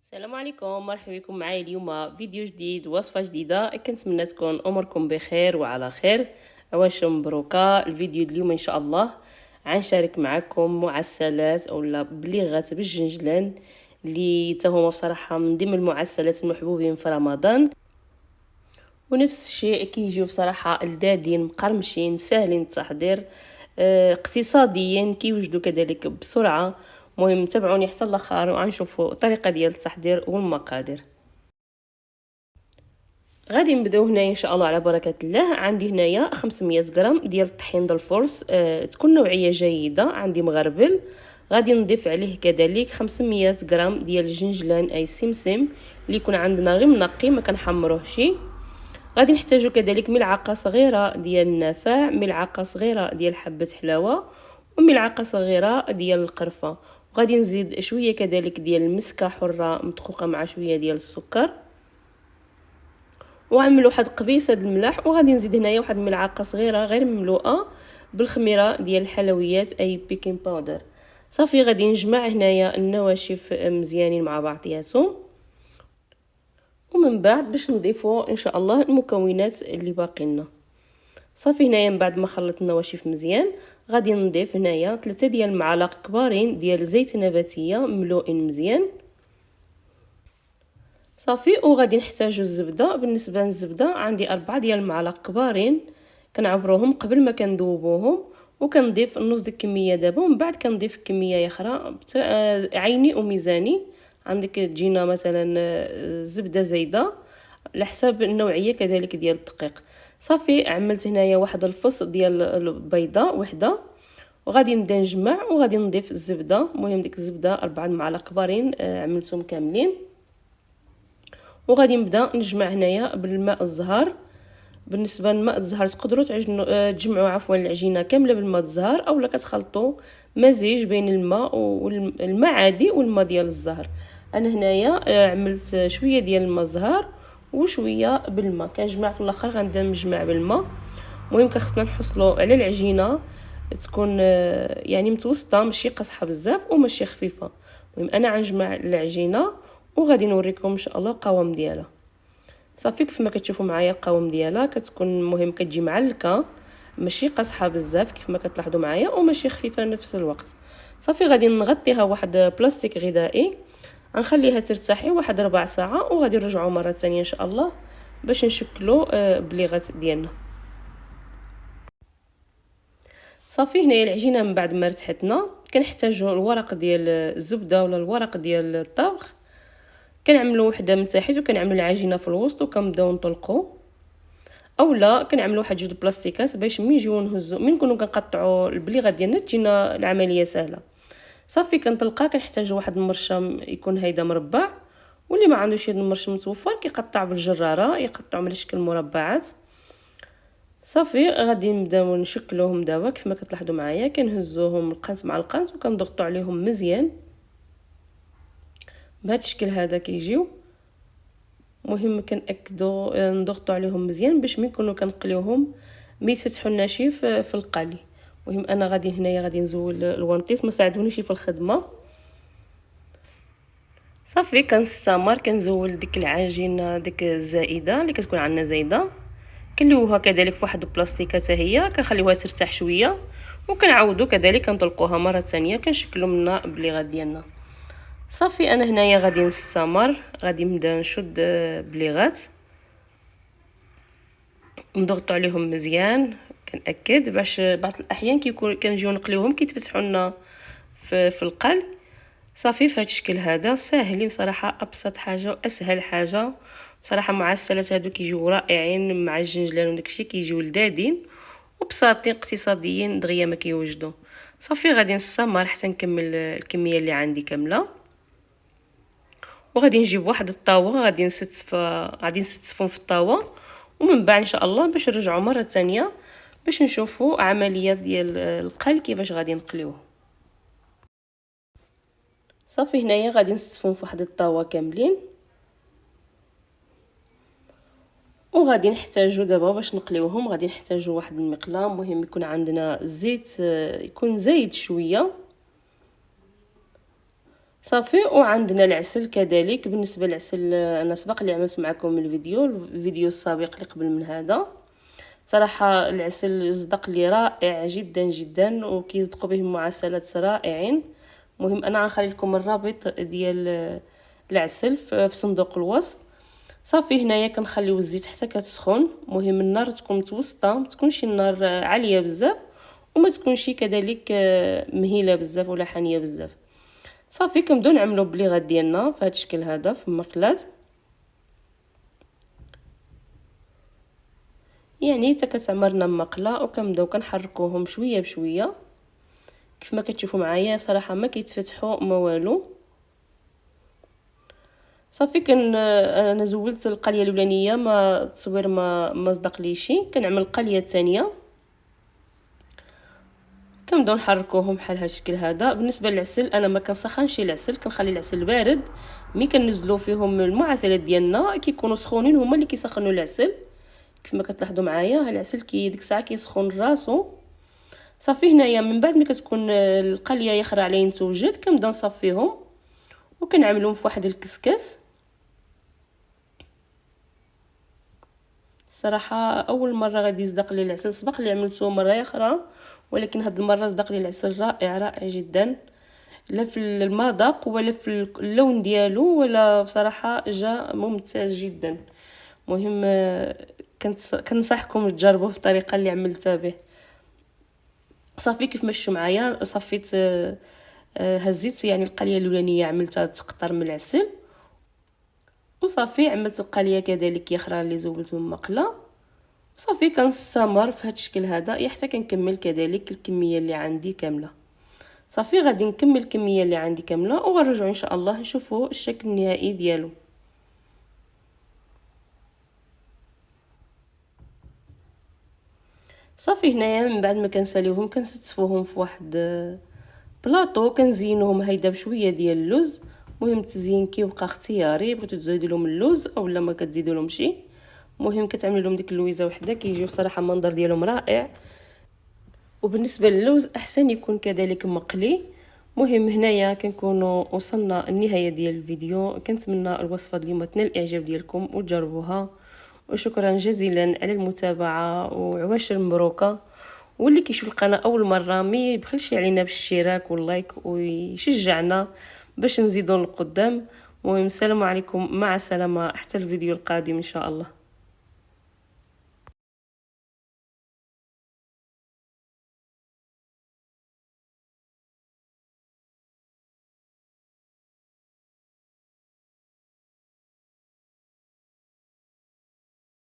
السلام عليكم، مرحبا بكم معايا اليوم فيديو جديد، وصفة جديدة. كنتمنى تكون اموركم بخير وعلى خير. عواش مبروكة. الفيديو اليوم ان شاء الله غنشارك معكم معسلات اولا بليغات بالجنجلان اللي هما بصراحة من ضمن المعسلات المحبوبين في رمضان، ونفس الشيء كيجيو بصراحة لذاذين مقرمشين ساهلين التحضير، اقتصاديين كيوجدوا كذلك بسرعة. مهم تابعوني حتى الاخر وغنشوفوا الطريقة ديال التحضير والمقادير. غادي نبداو هنايا ان شاء الله على بركه الله. عندي هنايا 500 غرام ديال الطحين ديال الفرص، تكون نوعيه جيده، عندي مغربل. غادي نضيف عليه كذلك 500 غرام ديال الجنجلان اي سمسم اللي يكون عندنا غير منقي ما كنحمروهش. غادي نحتاجو كذلك ملعقه صغيره ديال النافع، ملعقه صغيره ديال حبه حلاوه، وملعقه صغيره ديال القرفه. وغادي نزيد شويه كذلك ديال المسكه حره مدقوقه مع شويه ديال السكر، وعملوا واحد قبيصه د الملح. وغادي نزيد هنايا واحد الملعقه صغيره غير مملوءه بالخميره ديال الحلويات اي بيكين باودر. صافي غادي نجمع هنايا النواشف مزيانين مع بعضياتهم، ومن بعد باش نضيفوا ان شاء الله المكونات اللي باقي لنا. صافي هنايا من بعد ما خلطت النواشف مزيان غادي نضيف هنايا 3 ديال المعالق كبارين ديال زيت نباتيه مملوئين مزيان. صافي وغادي نحتاجو الزبده. بالنسبه للزبده عندي 4 ديال المعالق كبارين، كنعبروهم قبل ما كندوبوهم، وكنضيف نص ديك الكميه دابا، ومن بعد كنضيف كميه اخرى عيني وميزاني. عندك تجينا مثلا زبده زايده على حساب النوعيه كذلك ديال الدقيق. صافي عملت هنايا واحد الفص ديال البيضه وحده، وغادي نبدا نجمع وغادي نضيف الزبده. المهم ديك الزبده 4 معالق كبارين عملتهم كاملين، وغادي نبدا نجمع هنايا بالماء الزهر. بالنسبه للماء الزهر تقدروا تجمعوا العجينه كامله بالماء الزهر، اولا كتخلطوا مزيج بين الماء عادي والماء ديال الزهر. انا هنايا عملت شويه ديال الماء الزهر وشويه بالماء، كنجمع في الاخر غنبدا نجمع بالماء. المهم خصنا نحصلوا على العجينه تكون يعني متوسطه، ماشي قاصحه بزاف وماشي خفيفه. المهم انا غنجمع العجينه وغادي نوريكم ان شاء الله القوام ديالها. صافي كيف ما كتشوفوا معايا القوام ديالها كتكون المهم كتجي معلكه، ماشي قاصحه بزاف كيف ما كتلاحظوا معايا، وماشي خفيفه نفس الوقت. صافي غادي نغطيها واحد بلاستيك غذائي، غنخليها ترتاحي واحد ربع ساعه، وغادي نرجعوا مره ثانيه ان شاء الله باش نشكلوا بليغات ديالنا. صافي هنايا العجينه من بعد ما رتحتنا كنحتاجوا الورق ديال الزبده ولا الورق ديال الطبخ. كنعملوا وحده من تحت وكنعملوا العجينه في الوسط وكنبداو نطلقوا، اولا كنعملوا واحد جوج بلاستيكات باش من نجيو نهزوا من نكونوا كنقطعوا البليغه ديالنا تجينا العمليه سهله. صافي كنطلقها. كنحتاج واحد المرشم يكون هيدا مربع، واللي ما عندوش هذا المرشم متوفر كيقطع بالجراره يقطعوا على شكل مربعات. صافي غادي نبداو نشكلوهم دابا كيف ما كتلاحظوا معايا، كنهزوهم القنت مع القنت وكنضغطوا عليهم مزيان بهذا الشكل هذا كيجيو. مهم كنأكدوا نضغطوا عليهم مزيان باش ملي نكونوا كنقليوهم ما يتفتحوا لناش في القلي. مهم انا غادي هنايا غادي نزول الوانطيس ما ساعدونيش في الخدمه. صافي كنستمر كنزول ديك العجينه ديك الزائده اللي كتكون عندنا زايده، كنلوها كذلك في واحد البلاستيكه حتى هي، كنخليوها ترتاح شويه، وكنعاودوا كذلك كنطلقوها مره ثانيه كنشكلوا منها بليغات ديالنا. صافي انا هنايا غادي نستمر، غادي نبدا نشد بليغات نضغط عليهم مزيان. كنأكد باش بعض الاحيان كنجيو نقليوهم كيتفتحوا لنا في القل. صافي في هذا الشكل هذا ساهلين بصراحه، ابسط حاجه واسهل حاجه بصراحه. معسلات هادو كيجيو رائعين مع الجنجلان وداكشي، كيجيو لذاذين وبساطين اقتصاديين دغيا ما كيوجدوا. صافي غادي نستمر حتى نكمل الكميه اللي عندي كامله، وغادي نجيب واحد الطاوه غادي نستفهم في الطاوه، ومن بعد ان شاء الله باش نرجعوا مره ثانيه باش نشوفوا عمليه ديال القل كيفاش غادي نقليوه. صافي هنايا غادي نستفهم في واحد الطاوه كاملين، وغادي نحتاجو دابا باش نقليوهم غادي نحتاجو واحد المقله. مهم يكون عندنا الزيت يكون زايد شويه. صافي. وعندنا العسل كذلك. بالنسبه للعسل انا سبق لي عملت معكم الفيديو السابق اللي قبل من هذا. صراحه العسل صدق لي رائع جدا جدا، وكيصدقوا به معسلات رائعين. مهم انا غنخلي لكم الرابط ديال العسل في صندوق الوصف. صافي هنايا كنخليو الزيت حتى كتسخن. مهم النار تكون متوسطه، ما تكونش النار عاليه بزاف وما تكونش كذلك مهيله بزاف ولا حانيه بزاف. صافي كنبداو نعملو بليغات ديالنا في هذا الشكل هذا في المقلاه، يعني حتى كتعمرنا المقله، وكنبداو كنحركوهم شويه بشويه كيف ما كتشوفوا معايا. صراحه ما كيتفتحوا ما والو. صافي انا زولت القليه الاولانيه، ما التصوير ما صدق ليش، كنعمل القليه الثانيه. كنبداو نحركوهم بحال هذا الشكل هذا. بالنسبه للعسل انا ما كنسخنش العسل، كنخلي العسل بارد. ملي كنزلو فيهم المعسلات ديالنا كيكونوا سخونين، هما اللي كيسخنوا العسل. كيف ما كتلاحظوا معايا العسل ديك الساعه كيسخن راسو. صافي هنايا من بعد ملي كتكون القليه يخرى عليه توجد، كنبدا نصفيهم وكنعملهم في واحد الكسكاس. صراحه اول مره غادي يصدق لي العسل، سبق لي عملته مره اخرى، ولكن هاد المره صدق لي العسل رائع رائع جدا، لا في المذاق ولا في اللون ديالو، ولا بصراحه جا ممتاز جدا. مهم كنصحكم تجربوه بالطريقه اللي عملتها به. صافي كيف مشوا معايا صفيت هزيت يعني القليه الاولانيه عملتها تقطر من العسل، وصافي عملت القليه كذلك اخرى اللي زولت من مقله. صافي كنستمر في هذا الشكل هذا حتى كنكمل كذلك الكميه اللي عندي كامله. صافي غادي نكمل الكميه اللي عندي كامله وغنرجعوا ان شاء الله نشوفوا الشكل النهائي ديالو. صافي هنايا من بعد ما كنساليوهم كنستفوهم في واحد بلاطو، كنزينوهم هيدا بشويه ديال اللوز. مهم التزيين كيبقى اختياري، بغيتو تزيدوا لهم اللوز اولا ما كتزيدوا لهم شي. مهم كتعملوا لهم ديك اللويزه وحده كيجيو بصراحه المنظر ديالهم رائع. وبالنسبه للوز احسن يكون كذلك مقلي. مهم هنايا كنكونوا وصلنا النهايه ديال الفيديو. كنتمنى الوصفه اليوم تنال الاعجاب ديالكم وتجربوها، وشكرا جزيلا على المتابعه وعواشر مبروكه. واللي كيشوف القناه اول مره ما يبخلش علينا بالاشتراك واللايك ويشجعنا باش نزيدوا لقدام. المهم السلام عليكم، مع السلامه، حتى الفيديو القادم ان شاء الله.